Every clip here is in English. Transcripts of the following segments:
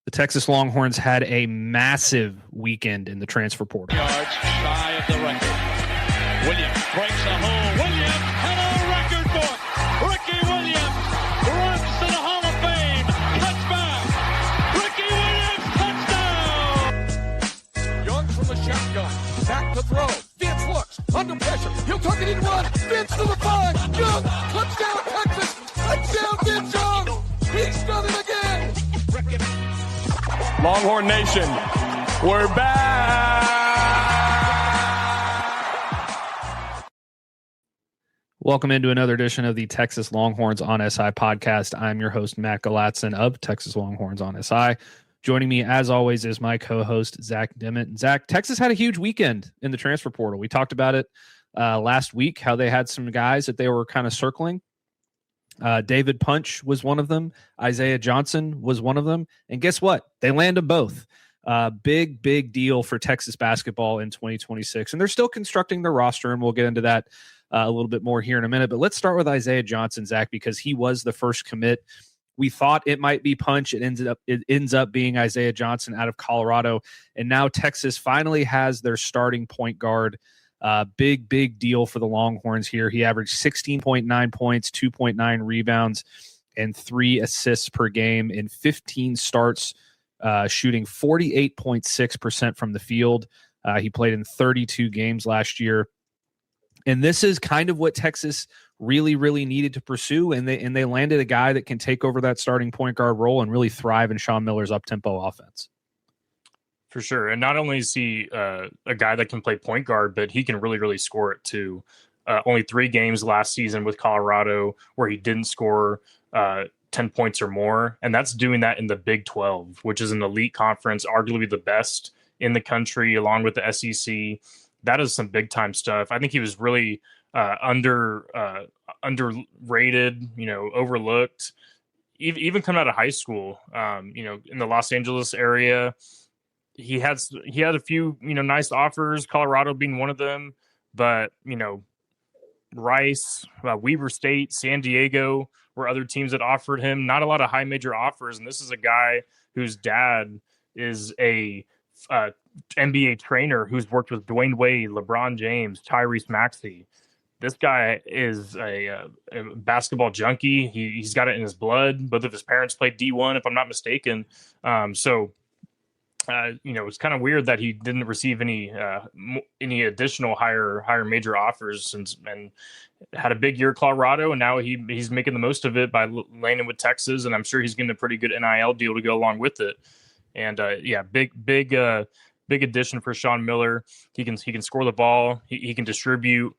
The Texas Longhorns had a massive weekend in the transfer portal. Yards shy of the record. Williams breaks a hole. Williams had a record book. Ricky Williams runs to the Hall of Fame. Touchback. Ricky Williams, touchdown. Young from the shotgun. Back to throw. Vince looks. Under pressure. He'll tuck it in run. Vince to the 5. Young. Touchdown Texas. Touchdown Vince Young. He's done it again. Longhorn Nation, we're back. Welcome into another edition of the Texas Longhorns on SI podcast. I'm your host, Matt Galatson of Texas Longhorns on SI. Joining me, as always, is my co-host, Zach Dimmitt. Zach, Texas had a huge weekend in the transfer portal. We talked about it last week, how they had some guys that they were kind of circling. David Punch was one of them. Isaiah Johnson was one of them. And guess what? They landed both. Big deal for Texas basketball in 2026. And they're still constructing their roster, and we'll get into that a little bit more here in a minute. But let's start with Isaiah Johnson, Zach, because he was the first commit. We thought it might be Punch. It ends up being Isaiah Johnson out of Colorado. And now Texas finally has their starting point guard. Big deal for the Longhorns here. He averaged 16.9 points, 2.9 rebounds, and 3 assists per game in 15 starts, shooting 48.6% from the field. He played in 32 games last year. And this is kind of what Texas really needed to pursue. And they landed a guy that can take over that starting point guard role and really thrive in Sean Miller's up-tempo offense. For sure. And not only is he a guy that can play point guard, but he can really score it too. Only 3 games last season with Colorado where he didn't score 10 points or more. And that's doing that in the Big 12, which is an elite conference, arguably the best in the country, along with the SEC. That is some big time stuff. I think he was really underrated, overlooked, even coming out of high school, in the Los Angeles area. He had a few, nice offers, Colorado being one of them, but, Rice, Weber State, San Diego were other teams that offered him. Not a lot of high major offers. And this is a guy whose dad is a NBA trainer who's worked with Dwayne Wade, LeBron James, Tyrese Maxey. This guy is a basketball junkie. He's got it in his blood. Both of his parents played D1, if I'm not mistaken. It's kind of weird that he didn't receive any additional higher major offers and had a big year at Colorado, and now he's making the most of it by landing with Texas, and I'm sure he's getting a pretty good NIL deal to go along with it. And big addition for Sean Miller. He can score the ball. He can distribute.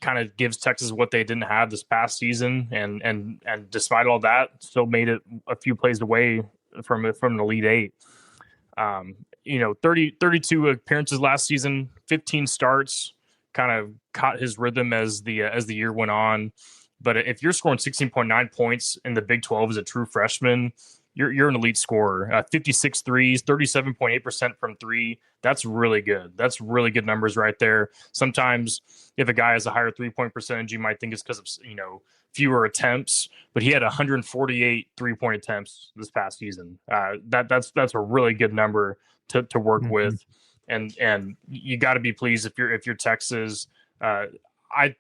Kind of gives Texas what they didn't have this past season, and despite all that, still made it a few plays away from an Elite Eight. 32 appearances last season, 15 starts, kind of caught his rhythm as the year went on. But if you're scoring 16.9 points in the Big 12 as a true freshman, you're an elite scorer. 56 threes, 37.8% from 3. That's really good. That's really good numbers right there. Sometimes if a guy has a higher 3-point percentage, you might think it's because of, fewer attempts, but he had 148 3-point attempts this past season. That's a really good number to work with. And you got to be pleased if you're Texas. I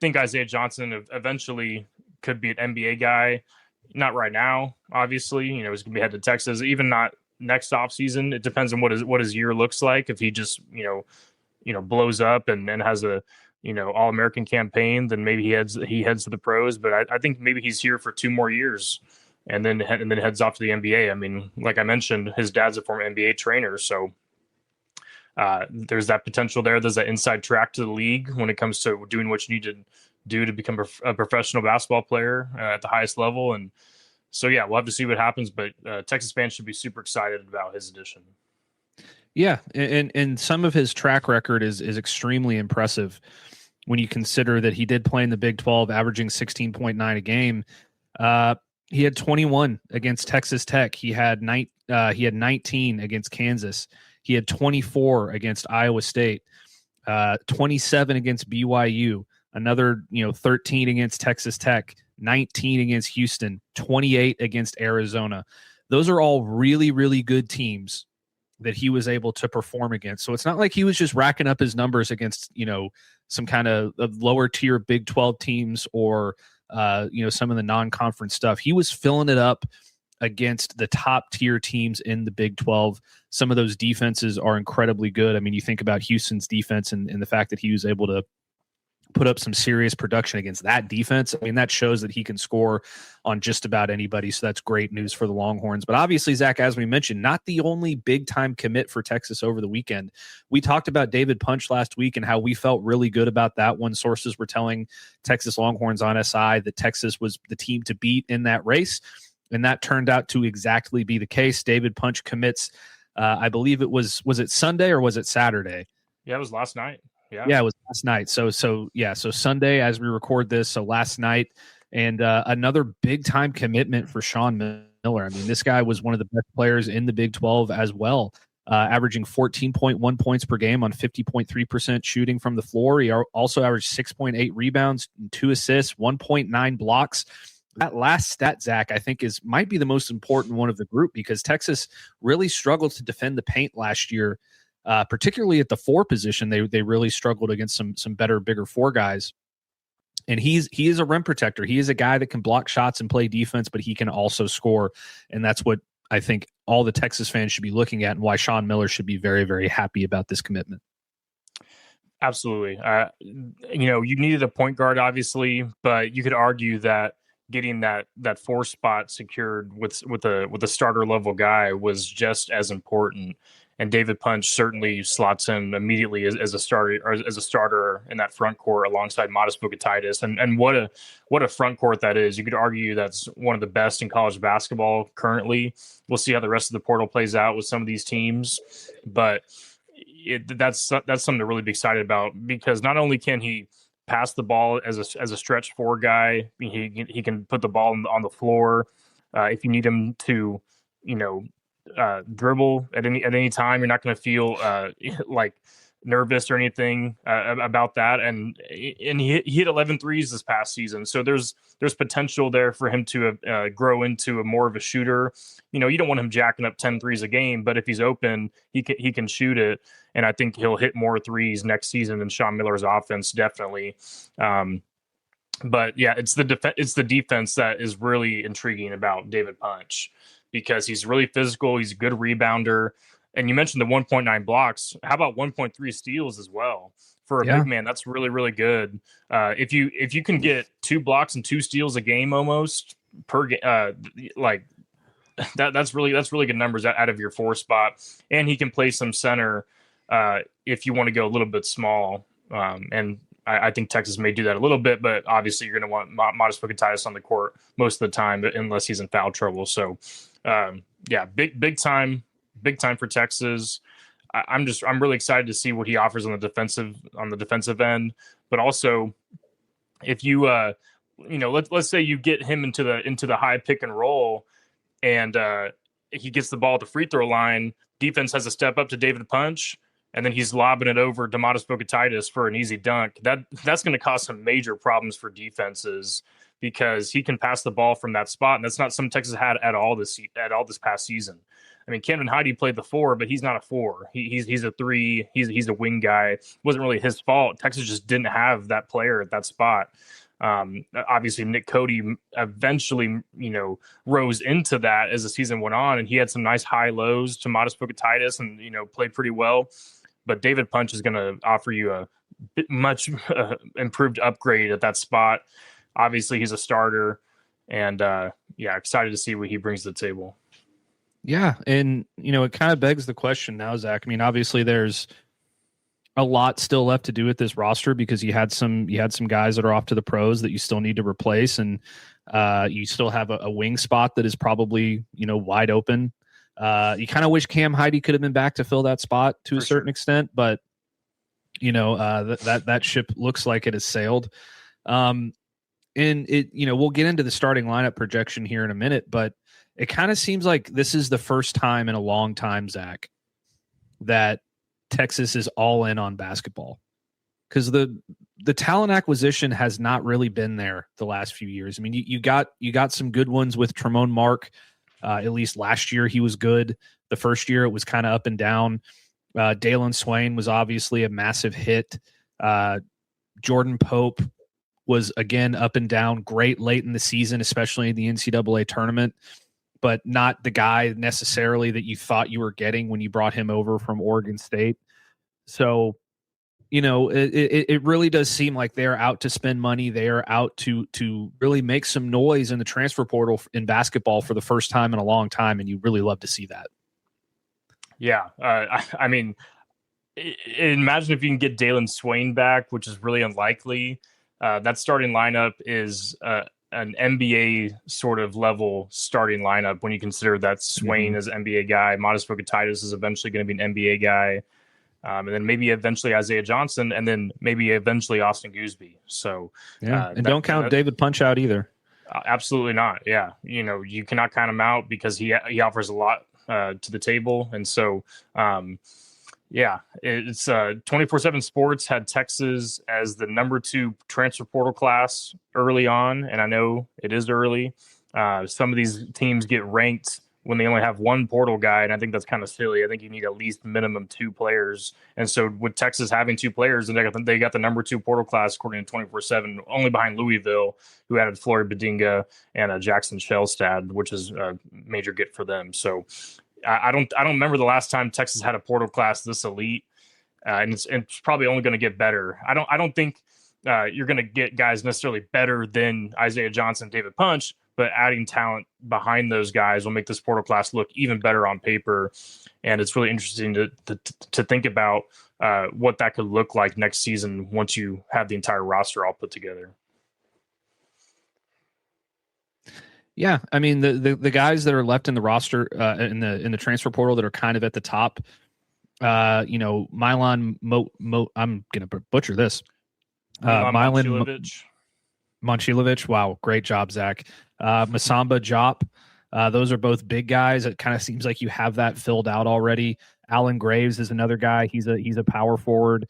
think Isaiah Johnson eventually could be an NBA guy. Not right now, obviously. He's going to be headed to Texas. Even not next offseason. It depends on what his year looks like. If he just blows up and has a All-American campaign, then maybe he heads to the pros. But I think maybe he's here for 2 more years and then heads off to the NBA. I mean, like I mentioned, his dad's a former NBA trainer, so there's that potential there. There's that inside track to the league when it comes to doing what you need to do to become a professional basketball player at the highest level. And so, yeah, we'll have to see what happens, but Texas fans should be super excited about his addition. Yeah, and some of his track record is extremely impressive when you consider that he did play in the Big 12, averaging 16.9 a game. He had 21 against Texas Tech. He had 19 against Kansas. He had 24 against Iowa State, 27 against BYU, another 13 against Texas Tech, 19 against Houston, 28 against Arizona. those are all really, really good teams that he was able to perform against. So it's not like he was just racking up his numbers against, some kind of lower tier Big 12 teams or, some of the non-conference stuff. He was filling it up against the top tier teams in the Big 12. Some of those defenses are incredibly good. I mean, you think about Houston's defense and the fact that he was able to put up some serious production against that defense. I mean, that shows that he can score on just about anybody. So that's great news for the Longhorns. But obviously, Zach, as we mentioned, not the only big time commit for Texas over the weekend. We talked about David Punch last week and how we felt really good about that one. Sources were telling Texas Longhorns on SI that Texas was the team to beat in that race. And that turned out to exactly be the case. David Punch commits, I believe it was it Sunday or was it Saturday? Yeah, it was last night. Yeah, it was last night. So Sunday as we record this, so last night, and another big time commitment for Sean Miller. I mean, this guy was one of the best players in the Big 12 as well, averaging 14.1 points per game on 50.3% shooting from the floor. He also averaged 6.8 rebounds, 2 assists, 1.9 blocks. That last stat, Zach, I think might be the most important one of the group because Texas really struggled to defend the paint last year. Particularly at the 4 position, they really struggled against some better, bigger 4 guys. And he is a rim protector. He is a guy that can block shots and play defense, but he can also score. And that's what I think all the Texas fans should be looking at and why Sean Miller should be very, very happy about this commitment. Absolutely. You needed a point guard, obviously, but you could argue that getting that 4 spot secured with a starter level guy was just as important. And David Punch certainly slots in immediately as a starter in that front court alongside Modest Vokatis. And what a front court that is. You could argue that's one of the best in college basketball currently. We'll see how the rest of the portal plays out with some of these teams, but that's something to really be excited about because not only can he pass the ball as a stretch 4 guy, he can put the ball on the floor if you need him to, dribble at any time. You're not going to feel like nervous or anything about that. And he hit 11 threes this past season. So there's potential there for him to grow into a more of a shooter. You don't want him jacking up 10 threes a game, but if he's open, he can shoot it. And I think he'll hit more threes next season than Sean Miller's offense, definitely. But yeah, it's the defense that is really intriguing about David Punch because he's really physical. He's a good rebounder. And you mentioned the 1.9 blocks. How about 1.3 steals as well? For a big man, that's really, really good. If you can get 2 blocks and 2 steals a game almost per game, that's really good numbers out of your 4 spot. And he can play some center if you want to go a little bit small. And I think Texas may do that a little bit, but obviously you're going to want Modest Vokatis on the court most of the time, unless he's in foul trouble. So, big time for Texas. I'm really excited to see what he offers on the defensive end, but also if you let's say you get him into the high pick and roll, and he gets the ball at the free throw line. Defense has to step up to David Punch. And then he's lobbing it over to Modest Vokatis for an easy dunk. That's going to cause some major problems for defenses because he can pass the ball from that spot, and that's not something Texas had at all this past season. I mean, Camden Heide played the 4, but he's not a 4. He's a 3. He's a wing guy. It wasn't really his fault. Texas just didn't have that player at that spot. Obviously, Nick Cody eventually, rose into that as the season went on, and he had some nice high lows to Modest Vokatis and played pretty well. But David Punch is going to offer you a much improved upgrade at that spot. Obviously, he's a starter, and excited to see what he brings to the table. Yeah, and it kind of begs the question now, Zach. I mean, obviously, there's a lot still left to do with this roster because you had some guys that are off to the pros that you still need to replace, and you still have a wing spot that is probably wide open. You kind of wish Cam Heide could have been back to fill that spot to a certain extent, but that ship looks like it has sailed. And it, we'll get into the starting lineup projection here in a minute, but it kind of seems like this is the first time in a long time, Zach, that Texas is all in on basketball because the talent acquisition has not really been there the last few years. I mean, you got some good ones with Tremont Mark. At least last year he was good. The first year it was kind of up and down. Dalen Swain was obviously a massive hit. Jordan Pope was again up and down, great late in the season, especially in the NCAA tournament, but not the guy necessarily that you thought you were getting when you brought him over from Oregon State. So, it really does seem like they're out to spend money. They are out to really make some noise in the transfer portal in basketball for the first time in a long time, and you really love to see that. Yeah, I mean, imagine if you can get Dalen Swain back, which is really unlikely. That starting lineup is an NBA sort of level starting lineup when you consider that Swain is an NBA guy, Modest Vokatis is eventually going to be an NBA guy, and then maybe eventually Isaiah Johnson, and then maybe eventually Austin Goosby. So and don't count David Punch out either. Absolutely not. Yeah, you cannot count him out because he offers a lot to the table, and so. Yeah, it's 24/7 Sports had Texas as the number 2 transfer portal class early on, and I know it is early. Some of these teams get ranked when they only have one portal guy, and I think that's kind of silly. I think you need at least minimum 2 players, and so with Texas having 2 players, and they got the number 2 portal class according to 24/7, only behind Louisville, who added Flory Badinga and Jackson Shellstad, which is a major get for them. So. I don't remember the last time Texas had a portal class this elite, and it's probably only going to get better. I don't think you're going to get guys necessarily better than Isaiah Johnson, David Punch, but adding talent behind those guys will make this portal class look even better on paper. And it's really interesting to think about what that could look like next season once you have the entire roster all put together. Yeah, I mean the guys that are left in the roster in the transfer portal that are kind of at the top, Milan I'm gonna butcher this. Milan Momcilovic. Wow, great job, Zach. Masamba Jop. Those are both big guys. It kind of seems like you have that filled out already. Alan Graves is another guy. He's a power forward.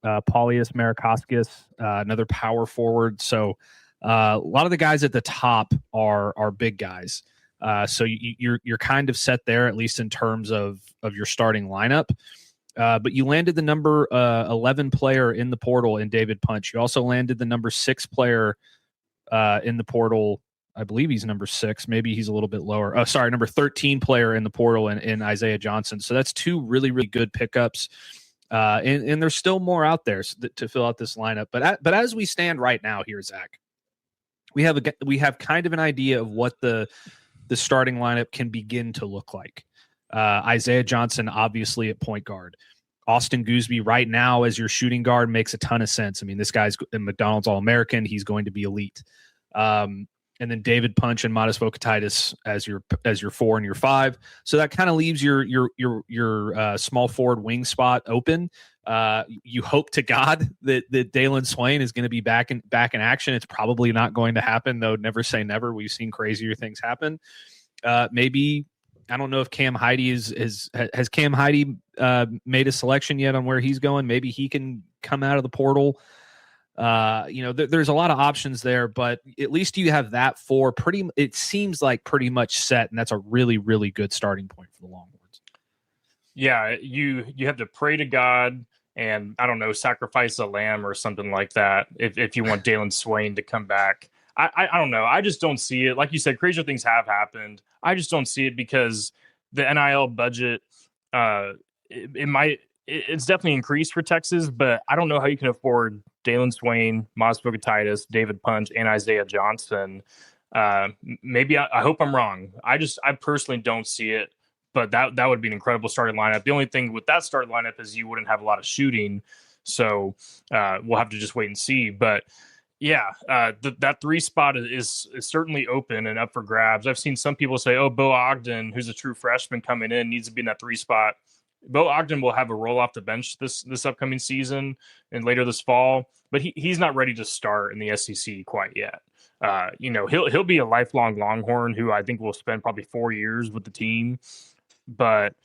Paulius Marikoskis, another power forward. So. A lot of the guys at the top are big guys, so you're kind of set there, at least in terms of your starting lineup. But you landed the number 11 player in the portal in David Punch. You also landed the number 6 player in the portal. I believe he's number 6. Maybe he's a little bit lower. Oh, sorry, number 13 player in the portal in Isaiah Johnson. So that's 2 really, really good pickups. And there's still more out there to fill out this lineup. But as we stand right now here, Zach. We have kind of an idea of what the starting lineup can begin to look like. Isaiah Johnson, obviously at point guard. Austin Goosby right now as your shooting guard makes a ton of sense. I mean, this guy's a McDonald's All-American. He's going to be elite. And then David Punch and Modest Vokatis as your 4 and your 5. So that kind of leaves your small forward wing spot open. You hope to God that Dalen Swain is going to be back in action. It's probably not going to happen, though. Never say never. We've seen crazier things happen. Maybe I don't know if Cam Heide has Cam Heide made a selection yet on where he's going. Maybe he can come out of the portal. There's a lot of options there, but at least you have that it seems like pretty much set, and that's a really, really good starting point for the Longhorns. Yeah, you have to pray to God and, I don't know, sacrifice a lamb or something like that if you want Dalen Swain to come back. I don't know. I just don't see it. Like you said, crazier things have happened. I just don't see it because the NIL budget, it's definitely increased for Texas, but I don't know how you can afford Dalen Swain, Modest Vokatis, David Punch, and Isaiah Johnson. Maybe I hope I'm wrong. I personally don't see it. But that would be an incredible starting lineup. The only thing with that starting lineup is you wouldn't have a lot of shooting. So we'll have to just wait and see. But yeah, that 3 spot is certainly open and up for grabs. I've seen some people say, oh, Bo Ogden, who's a true freshman coming in, needs to be in that 3 spot. Bo Ogden will have a roll off the bench this upcoming season and later this fall, but he's not ready to start in the SEC quite yet. He'll be a lifelong Longhorn who I think will spend probably 4 years with the team. But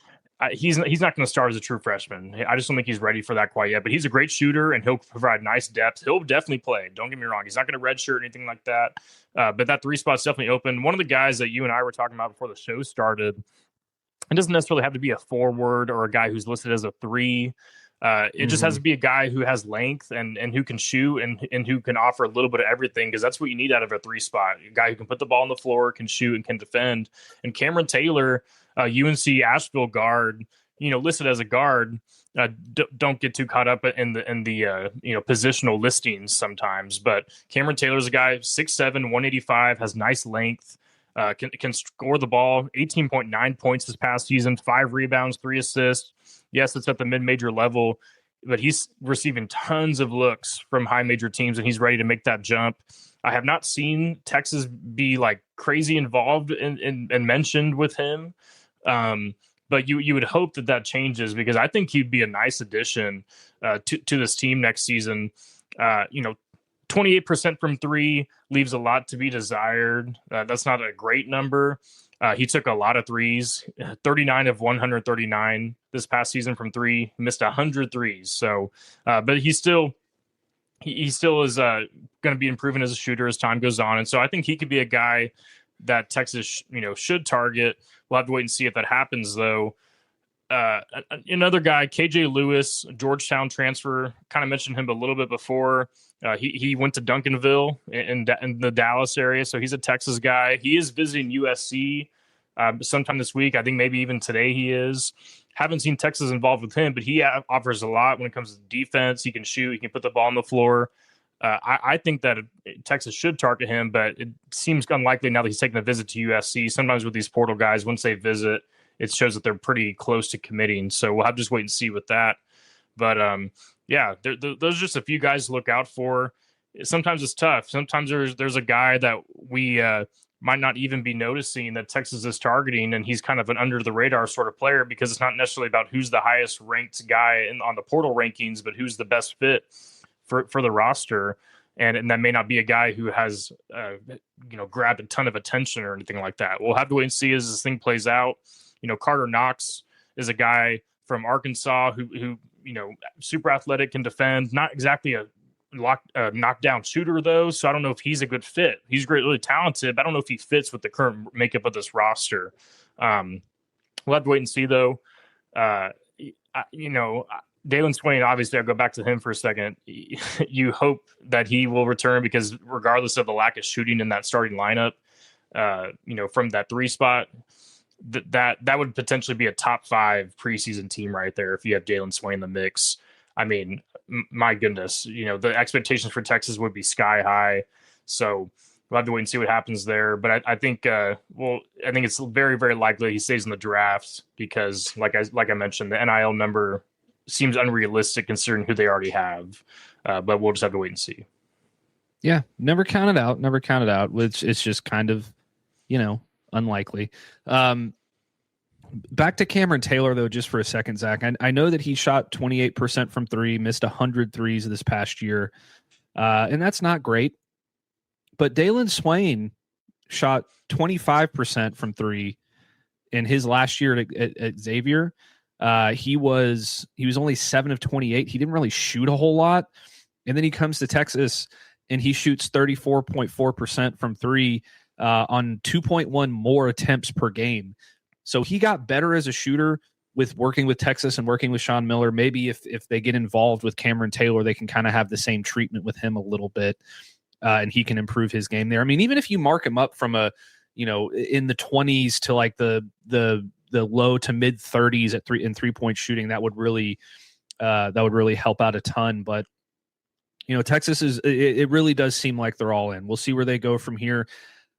he's not going to start as a true freshman. I just don't think he's ready for that quite yet. But he's a great shooter, and he'll provide nice depth. He'll definitely play. Don't get me wrong. He's not going to redshirt or anything like that. But that 3 spot's definitely open. One of the guys that you and I were talking about before the show started, it doesn't necessarily have to be a forward or a guy who's listed as a 3. It just has to be a guy who has length and who can shoot and who can offer a little bit of everything, because that's what you need out of a 3 spot. A guy who can put the ball on the floor, can shoot, and can defend. And Cameron Taylor, UNC Asheville guard, listed as a guard. Don't get too caught up in the positional listings sometimes. But Cameron Taylor's a guy, 6'7", 185, has nice length. Can score the ball, 18.9 points this past season, 5 rebounds, 3 assists. Yes, it's at the mid-major level, but he's receiving tons of looks from high major teams, and he's ready to make that jump. I have not seen Texas be like crazy involved and mentioned with him, but you would hope that changes, because I think he'd be a nice addition to this team next season. 28% from 3 leaves a lot to be desired. That's not a great number. He took a lot of threes, 39 of 139 this past season from 3, missed 100 threes. So, but he still is going to be improving as a shooter as time goes on. And so I think he could be a guy that Texas, should target. We'll have to wait and see if that happens, though. Another guy, KJ Lewis, Georgetown transfer, kind of mentioned him a little bit before. He went to Duncanville in the Dallas area, so he's a Texas guy. He is visiting USC sometime this week. I think maybe even today he is. Haven't seen Texas involved with him, but he offers a lot when it comes to defense. He can shoot. He can put the ball on the floor. I think that Texas should target him, but it seems unlikely now that he's taking a visit to USC. Sometimes with these portal guys, once they visit, it shows that they're pretty close to committing. So we'll have to just wait and see with that. But those are just a few guys to look out for. Sometimes it's tough. Sometimes there's a guy that we might not even be noticing that Texas is targeting, and he's kind of an under the radar sort of player, because it's not necessarily about who's the highest ranked guy on the portal rankings, but who's the best fit for the roster. And that may not be a guy who has grabbed a ton of attention or anything like that. We'll have to wait and see as this thing plays out. Carter Knox is a guy from Arkansas who super athletic, can defend, not exactly a knockdown shooter though. So I don't know if he's a good fit. He's really talented, but I don't know if he fits with the current makeup of this roster. We'll have to wait and see though. Declan Swain, obviously I'll go back to him for a second. You hope that he will return, because regardless of the lack of shooting in that starting lineup, from that 3 spot, that would potentially be a top 5 preseason team right there if you have Declan Swain in the mix. I mean, my goodness, the expectations for Texas would be sky high. So we'll have to wait and see what happens there. But I think it's very, very likely he stays in the draft, because like I mentioned, the NIL number seems unrealistic considering who they already have. But we'll just have to wait and see. Yeah, never count it out, which is just kind of, unlikely. Back to Cameron Taylor, though, just for a second, Zach. I know that he shot 28% from 3, missed 100 threes this past year, and that's not great. But Declan Swain shot 25% from 3 in his last year at Xavier. He was only 7 of 28. He didn't really shoot a whole lot, and then he comes to Texas and he shoots 34.4% from 3 on 2.1 more attempts per game. So he got better as a shooter with working with Texas and working with Sean Miller. Maybe if they get involved with Cameron Taylor, they can kind of have the same treatment with him a little bit, and he can improve his game there. I mean, even if you mark him up from in the 20s to like the low to mid 30s at 3-point shooting, that would really help out a ton. But Texas it really does seem like they're all in. We'll see where they go from here.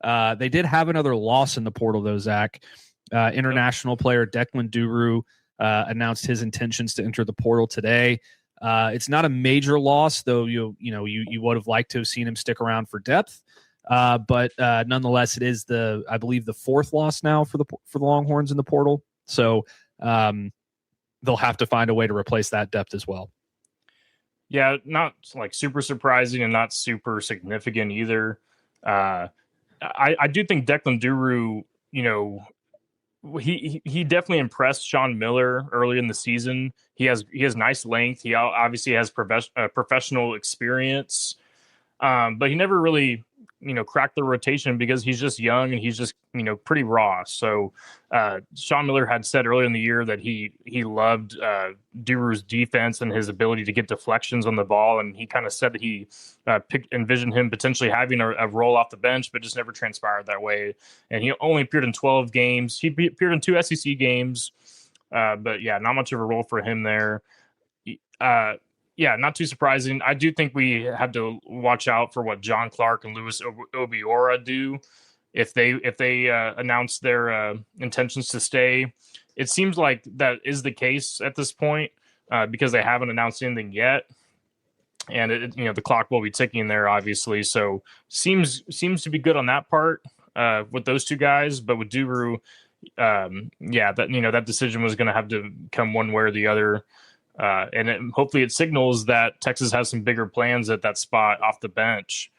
They did have another loss in the portal though, Zach. International player Declan Duru announced his intentions to enter the portal today. It's not a major loss, though. You would have liked to have seen him stick around for depth, but nonetheless, it is I believe the 4th loss now for the Longhorns in the portal. So they'll have to find a way to replace that depth as well. Yeah, not like super surprising and not super significant either. I do think Declan Duru, he definitely impressed Sean Miller early in the season. He has nice length. He obviously has professional experience, but he never really cracked the rotation because he's just young and he's just pretty raw. So Sean Miller had said earlier in the year that he loved Duru's defense and his ability to get deflections on the ball, and he kind of said that he envisioned him potentially having a role off the bench, but just never transpired that way. And he only appeared in 12 games. He appeared in 2 SEC games, but yeah, not much of a role for him there. Yeah, not too surprising. I do think we have to watch out for what John Clark and Louis Obiora do if they announce their intentions to stay. It seems like that is the case at this point because they haven't announced anything yet, and the clock will be ticking there, obviously. So seems to be good on that part with those two guys, but with Duru, that decision was going to have to come one way or the other. And hopefully it signals that Texas has some bigger plans at that spot off the bench,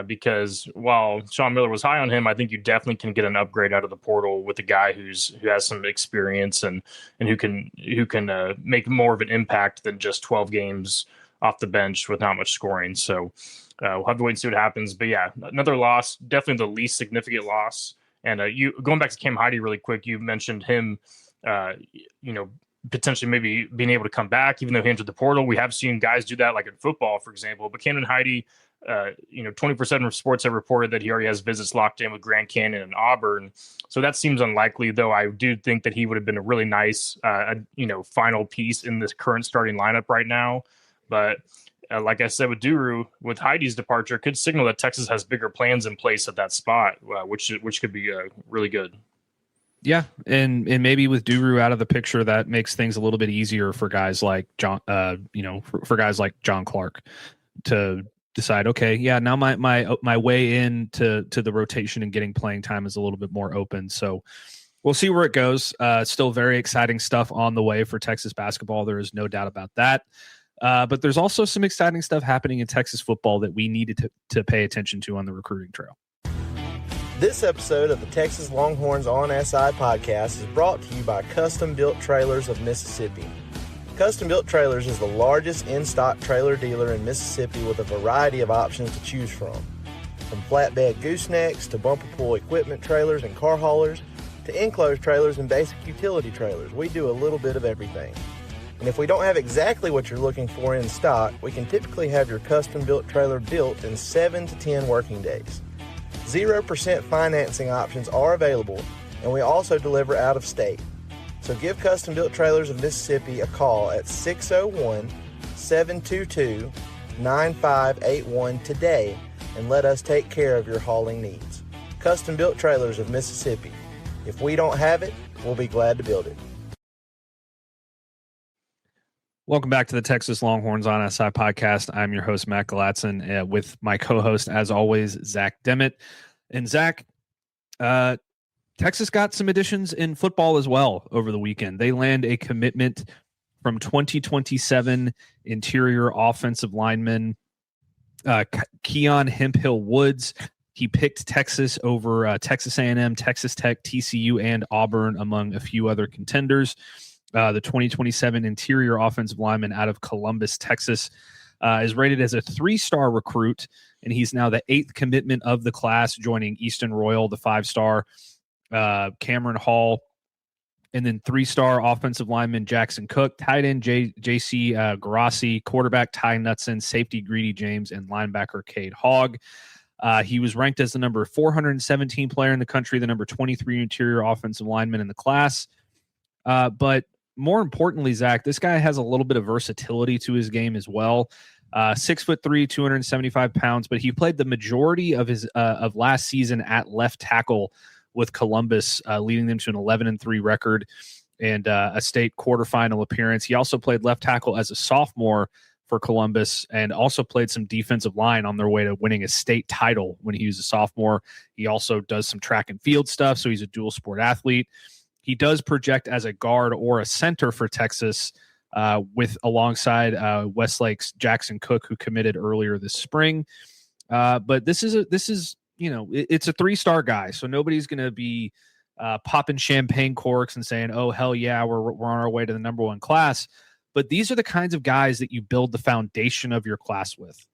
because while Sean Miller was high on him, I think you definitely can get an upgrade out of the portal with a guy who has some experience and who can make more of an impact than just 12 games off the bench with not much scoring. So we'll have to wait and see what happens. But yeah, another loss, definitely the least significant loss. And you going back to Cam Heide really quick, you mentioned him, potentially maybe being able to come back, even though he entered the portal. We have seen guys do that, like in football, for example. But Camden Heide, 20% of sports have reported that he already has visits locked in with Grand Canyon and Auburn. So that seems unlikely, though I do think that he would have been a really nice, final piece in this current starting lineup right now. But like I said, with Duru, with Heidi's departure, could signal that Texas has bigger plans in place at that spot, which could be really good. Yeah, and maybe with Duru out of the picture, that makes things a little bit easier for guys like John, for guys like John Clark to decide, okay, yeah, now my way into the rotation and getting playing time is a little bit more open. So we'll see where it goes. Still very exciting stuff on the way for Texas basketball. There is no doubt about that. But there's also some exciting stuff happening in Texas football that we needed to pay attention to on the recruiting trail. This episode of the Texas Longhorns on SI podcast is brought to you by Custom Built Trailers of Mississippi. Custom Built Trailers is the largest in-stock trailer dealer in Mississippi with a variety of options to choose from flatbed goosenecks to bumper pull equipment trailers and car haulers to enclosed trailers and basic utility trailers. We do a little bit of everything. And if we don't have exactly what you're looking for in stock, we can typically have your custom built trailer built in 7 to 10 working days. 0% financing options are available, and we also deliver out of state. So give Custom Built Trailers of Mississippi a call at 601-722-9581 today and let us take care of your hauling needs. Custom Built Trailers of Mississippi. If we don't have it, we'll be glad to build it. Welcome back to the Texas Longhorns on SI podcast. I'm your host, Matt Galatson, with my co-host, as always, Zach Demmett. And Zach, Texas got some additions in football as well over the weekend. They land a commitment from 2027 interior offensive lineman Keon Hemphill Woods. He picked Texas over Texas A&M, Texas Tech, TCU, and Auburn, among a few other contenders. The 2027 interior offensive lineman out of Columbus, Texas, is rated as a 3-star recruit, and he's now the 8th commitment of the class, joining Easton Royal, the 5-star, Cameron Hall, and then 3-star offensive lineman Jackson Cook, tight end J.C. Garassi, quarterback Ty Knutson, safety Greedy James, and linebacker Cade Hogg. He was ranked as the number 417 player in the country, the number 23 interior offensive lineman in the class. But more importantly, Zach, this guy has a little bit of versatility to his game as well. 6'3", 275 pounds, but he played the majority of his of last season at left tackle with Columbus, leading them to an 11-3 record and a state quarterfinal appearance. He also played left tackle as a sophomore for Columbus and also played some defensive line on their way to winning a state title when he was a sophomore. He also does some track and field stuff, so he's a dual sport athlete. He does project as a guard or a center for Texas, with alongside Westlake's Jackson Cook, who committed earlier this spring. But this is it's a 3-star guy, so nobody's going to be popping champagne corks and saying, oh, hell yeah, we're on our way to the number one class. But these are the kinds of guys that you build the foundation of your class with.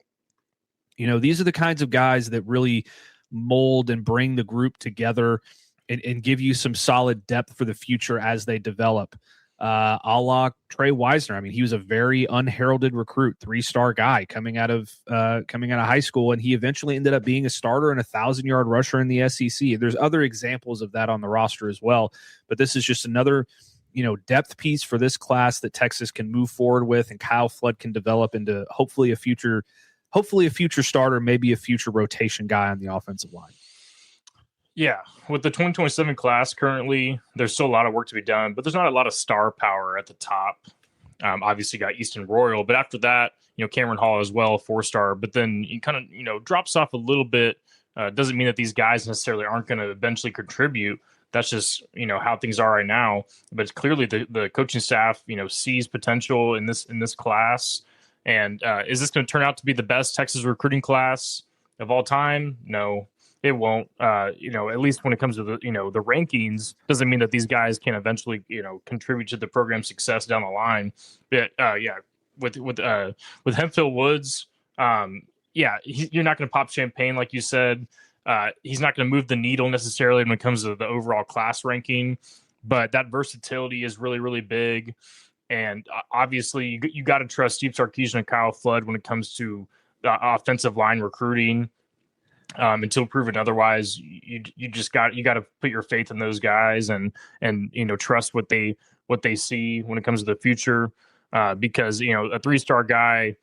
You know, these are the kinds of guys that really mold and bring the group together and give you some solid depth for the future as they develop. A la Trey Wisner. I mean, he was a very unheralded recruit, 3-star guy coming out of high school, and he eventually ended up being a starter and 1,000-yard rusher in the SEC. There's other examples of that on the roster as well, but this is just another, depth piece for this class that Texas can move forward with, and Kyle Flood can develop into hopefully a future starter, maybe a future rotation guy on the offensive line. Yeah, with the 2027 class currently, there's still a lot of work to be done, but there's not a lot of star power at the top. Obviously, got Easton Royal, but after that, Cameron Hall as well, 4-star. But then you kind of, drops off a little bit. Doesn't mean that these guys necessarily aren't going to eventually contribute. That's just how things are right now. But clearly, the coaching staff sees potential in this class. And is this going to turn out to be the best Texas recruiting class of all time? No. It won't, at least when it comes to the rankings, doesn't mean that these guys can eventually, contribute to the program's success down the line. But with Hemphill Woods, you're not going to pop champagne like you said. He's not going to move the needle necessarily when it comes to the overall class ranking, but that versatility is really, really big. And obviously, you got to trust Steve Sarkisian and Kyle Flood when it comes to offensive line recruiting. Until proven otherwise, you got to put your faith in those guys and trust what they see when it comes to the future. Because a 3-star guy,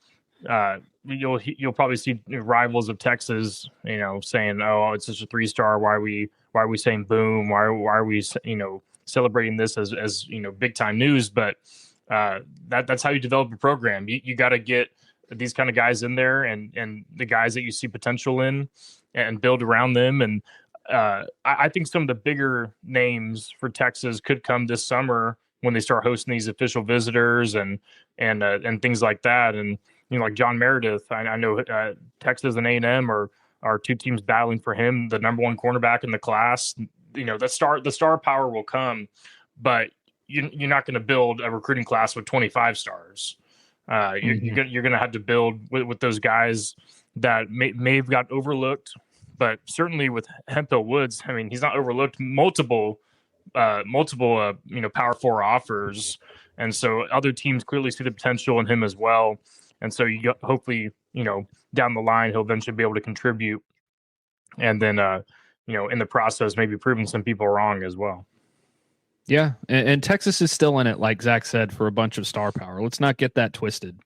you'll probably see rivals of Texas, saying, "Oh, it's just a 3-star. Why are we saying boom? Why are we celebrating this as big time news?" But that's how you develop a program. You got to get these kind of guys in there and the guys that you see potential in and build around them. And I think some of the bigger names for Texas could come this summer when they start hosting these official visitors and things like that. And, like John Meredith, I know Texas and A&M are two teams battling for him, the number one cornerback in the class. The star power will come, but you're not going to build a recruiting class with 25 stars. You're going to have to build with those guys that may have got overlooked, but certainly with Hemphill Woods, I mean, he's not overlooked. Multiple Power 4 offers, and so other teams clearly see the potential in him as well. And so hopefully down the line he'll eventually be able to contribute, and then in the process maybe proving some people wrong as well. Yeah, and Texas is still in it, like Zach said, for a bunch of star power. Let's not get that twisted.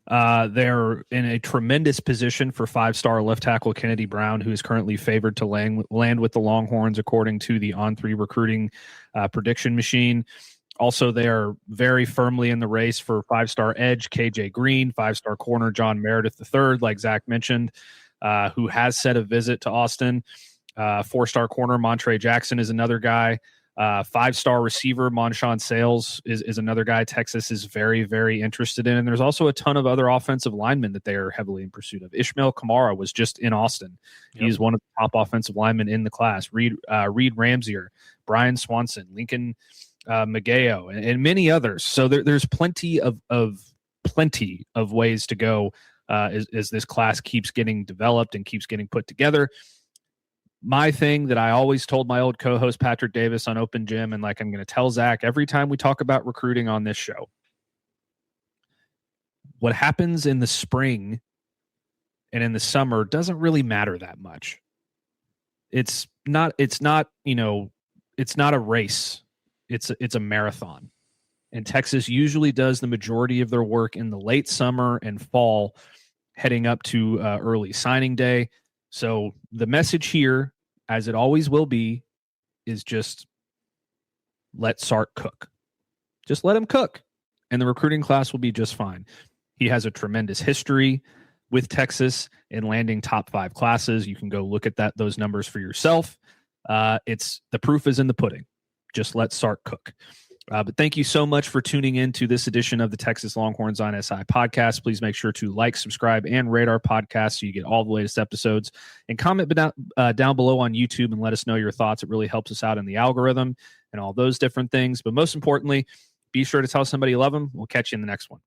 They're in a tremendous position for 5-star left tackle Kennedy Brown, who is currently favored to land with the Longhorns, according to the On3 recruiting prediction machine. Also, they are very firmly in the race for 5-star edge KJ Green, 5-star corner John Meredith III, like Zach mentioned, who has set a visit to Austin. 4-star corner Montre Jackson is another guy. 5-star receiver Monshawn Sales is another guy Texas is very, very interested in. And there's also a ton of other offensive linemen that they are heavily in pursuit of. Ishmael Kamara was just in Austin. Yep. He's one of the top offensive linemen in the class. Reed Ramsier, Brian Swanson, Lincoln Mageo, and many others. So there's plenty of ways to go as this class keeps getting developed and keeps getting put together. My thing that I always told my old co-host Patrick Davis on Open Gym, and like I'm going to tell Zach every time we talk about recruiting on this show, what happens in the spring and in the summer doesn't really matter that much. It's not a race. It's a marathon. And Texas usually does the majority of their work in the late summer and fall, heading up to early signing day. So the message here, as it always will be, is just let Sark cook. Just let him cook, and the recruiting class will be just fine. He has a tremendous history with Texas in landing top 5 classes. You can go look at those numbers for yourself. The proof is in the pudding. Just let Sark cook. But thank you so much for tuning in to this edition of the Texas Longhorns on SI podcast. Please make sure to like, subscribe, and rate our podcast so you get all the latest episodes. And comment down below on YouTube and let us know your thoughts. It really helps us out in the algorithm and all those different things. But most importantly, be sure to tell somebody you love them. We'll catch you in the next one.